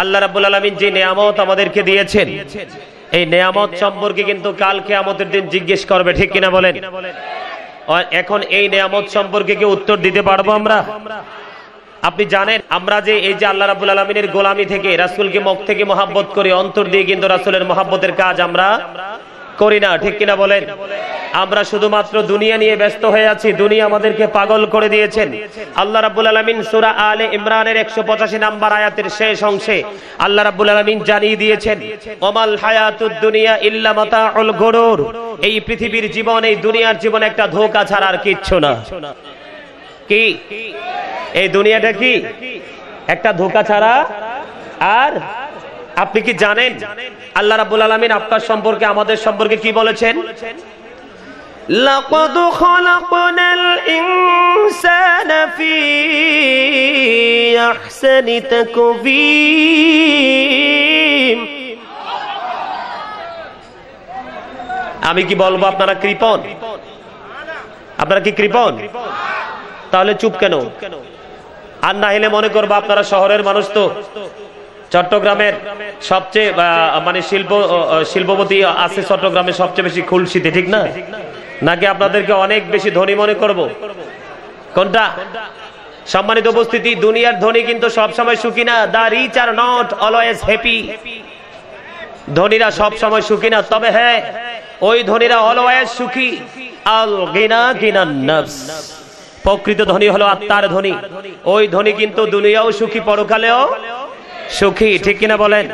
আল্লাহ রাব্বুল আলামিন যে নিয়ামত আমাদেরকে দিয়েছেন, এই নিয়ামত সম্পর্কে কিন্তু কাল কিয়ামতের দিন জিজ্ঞেস করবে, ঠিক কিনা বলেন? এখন এই নিয়ামত সম্পর্কে কি উত্তর দিতে পারবো আমরা? আপনি জানেন আমরা যে এই যে আল্লাহ রাব্বুল আলামিনের গোলামি থেকে, রাসূলকে মুখ থেকে মহব্বত করি, অন্তর দিয়ে কিন্তু রাসূলের মহব্বতের কাজ আমরা করি না, ঠিক কিনা বলেন? আমরা শুধুমাত্র দুনিয়া নিয়ে ব্যস্ত হয়ে আছি, দুনিয়া আমাদেরকে পাগল করে দিয়েছেন। আল্লাহ রাব্বুল আলামিন সূরা আলে ইমরানের 185 নম্বর আয়াতের শেষ অংশে আল্লাহ রাব্বুল আলামিন জানিয়ে দিয়েছেন, ওমাল হায়াতুদ দুনিয়া ইল্লা মাতাউল গুরুর, এই পৃথিবীর জীবন, এই দুনিয়ার জীবন একটা ধোঁকা ছাড়া আর কিচ্ছু না। কি এই দুনিয়াটা কি একটা ধোঁকা ছাড়া? আর আপনি কি জানেন আল্লাহ রাব্বুল আলামিন আপনার সম্পর্কে, আমাদের সম্পর্কে কি বলেছেন? লাকাদ খালাকনাল ইনসানা ফি আহসানি তাকওয়িম। আমি কি বলবো আপনারা কৃপণ? আপনারা কি কৃপণ? তাহলে চুপ কেন? আর না হলে মনে করবো আপনারা শহরের মানুষ, তো চট্টগ্রামের সবচেয়ে মানে শিল্পপতি আছে চট্টগ্রামে সবচেয়ে বেশি খুলশিতে, ঠিক না? নাকি আপনাদেরকে অনেক বেশি ধনী মনে করব? কোনটা? সম্মানিত উপস্থিতি, দুনিয়ার ধনী কিন্তু সব সময় সুখী না। The rich are not always happy. ধনীরা সব সময় সুখী না, তবে হ্যাঁ, ওই ধনীরা অলওয়েজ সুখী। আল গিনা গিনান নফস, প্রকৃত ধনী হলো আত্মার ধনী। ওই ধনী কিন্তু দুনিয়াও সুখী, পরকালেও সুখী, ঠিক কিনা বলেন?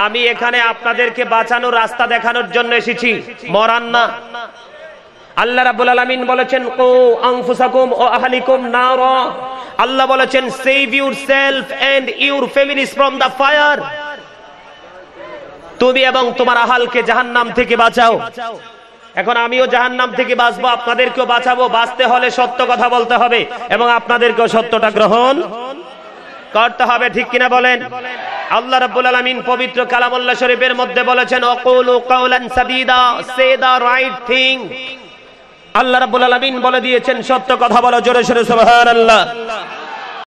আমি এখানে আপনাদেরকে বাঁচানোর রাস্তা দেখানোর জন্য এসেছি, মরান না। আল্লাহ রাব্বুল আলামিন বলেছেন, কু আনফুসাকুম ওয়া আহলিকুম নারা। আল্লাহ বলেছেন, save yourself and your families from the fire. তুমি এবং তোমার আহালকে জাহান্নাম থেকে বাঁচাও। এখন আমিও জাহান্নাম থেকে বাঁচবো, আপনাদেরকেও বাঁচাবো। বাঁচতে হলে সত্য কথা বলতে হবে এবং আপনাদেরকেও সত্যটা গ্রহণ করতে হবে, ঠিক কিনা বলেন? আল্লাহ রাব্বুল আলামিন পবিত্র কালামুল্লাহ শরীফের মধ্যে বলেছেন, আকুলু কাওলান সাদীদা, সে দা রাইট থিং। আল্লাহ রাব্বুল আলামিন বলে দিয়েছেন, সত্য কথা বলো, জোরে জোরে সুবহানাল্লাহ।